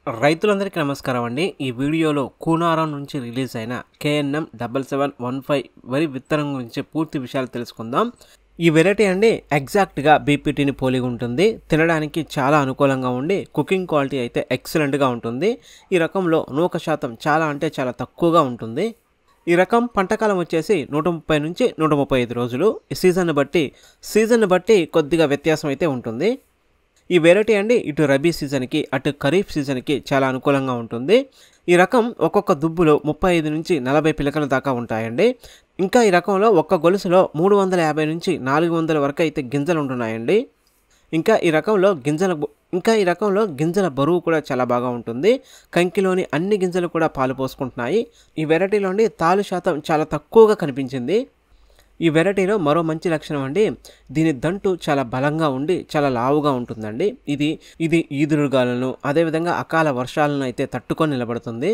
రైతులందరికీ నమస్కారం అండి. ఈ వీడియోలో కూనారం నుంచి రిలీజ్ అయిన KNM 7715 వరి విత్తనం గురించి పూర్తి విషయాలు తెలుసుకుందాం. ఈ వెరైటీ అండి ఎగ్జాక్ట్గా బీపీటీని పోలి ఉంటుంది. తినడానికి చాలా అనుకూలంగా ఉండి కుకింగ్ క్వాలిటీ అయితే ఎక్సలెంట్గా ఉంటుంది. ఈ రకంలో నూక శాతం చాలా అంటే చాలా తక్కువగా ఉంటుంది. ఈ రకం పంటకాలం వచ్చేసి 130 నుంచి 135 రోజులు. ఈ సీజన్ బట్టి కొద్దిగా వ్యత్యాసం అయితే ఉంటుంది. ఈ వెరైటీ అండి ఇటు రబీ సీజన్కి అటు ఖరీఫ్ సీజన్కి చాలా అనుకూలంగా ఉంటుంది. ఈ రకం ఒక్కొక్క దుబ్బులో 35 నుంచి 40 పిలకల దాకా ఉంటాయండి. ఇంకా ఈ రకంలో ఒక్క గొలుసులో 350 నుంచి 400 వరకు అయితే గింజలు ఉంటున్నాయండి. ఇంకా ఈ రకంలో గింజల బరువు కూడా చాలా బాగా ఉంటుంది. కంకిలోని అన్ని గింజలు కూడా పాలు పోసుకుంటున్నాయి. ఈ వెరైటీలోని తాలు శాతం చాలా తక్కువగా కనిపించింది. ఈ వెరైటీలో మరో మంచి లక్షణం అండి, దీని దంటు చాలా బలంగా ఉండి చాలా లావుగా ఉంటుందండి. ఇది ఈదురుగాలను అదేవిధంగా అకాల వర్షాలను అయితే తట్టుకొని నిలబడుతుంది.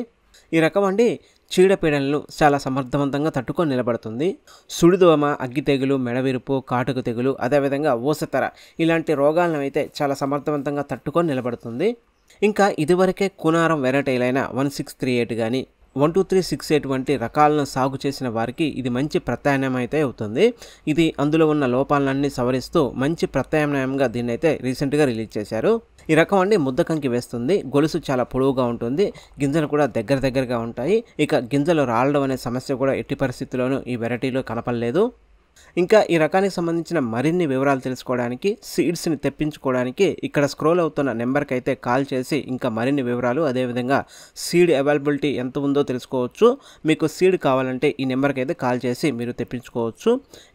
ఈ రకం అండి చీడపీడలను చాలా సమర్థవంతంగా తట్టుకొని నిలబడుతుంది. సుడిదోమ, అగ్గి తెగులు, మెడవిరుపు, కాటుక తెగులు అదేవిధంగా ఊసతెర ఇలాంటి రోగాలను అయితే చాలా సమర్థవంతంగా తట్టుకొని నిలబడుతుంది. ఇంకా ఇదివరకే కూనారం వెరైటీలైన 1638 కానీ 12368 వంటి రకాలను సాగు చేసిన వారికి ఇది మంచి ప్రత్యామ్నాయం అయితే అవుతుంది. ఇది అందులో ఉన్న లోపాలన్నీ సవరిస్తూ మంచి ప్రత్యామ్నాయంగా దీన్ని అయితే రీసెంట్గా రిలీజ్ చేశారు. ఈ రకం అండి ముద్ద కంకి వేస్తుంది. గొలుసు చాలా పొడవుగా ఉంటుంది. గింజలు కూడా దగ్గరగా ఉంటాయి. ఇక గింజలు రాలడం అనే సమస్య కూడా ఎట్టి పరిస్థితుల్లోనూ ఈ వెరైటీలో కనపడలేదు. ఇంకా ఈ రకానికి సంబంధించిన మరిన్ని వివరాలు తెలుసుకోవడానికి సీడ్స్ని తెప్పించుకోవడానికి ఇక్కడ స్క్రోల్ అవుతున్న నెంబర్కి అయితే కాల్ చేసి ఇంకా మరిన్ని వివరాలు అదేవిధంగా సీడ్ అవైలబిలిటీ ఎంత ఉందో తెలుసుకోవచ్చు. మీకు సీడ్ కావాలంటే ఈ నెంబర్కి అయితే కాల్ చేసి మీరు తెప్పించుకోవచ్చు.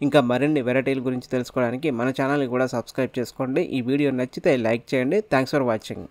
ఇంకా మరిన్ని వెరైటీల గురించి తెలుసుకోవడానికి మన ఛానల్ని కూడా సబ్స్క్రైబ్ చేసుకోండి. ఈ వీడియో నచ్చితే లైక్ చేయండి. Thanks for watching.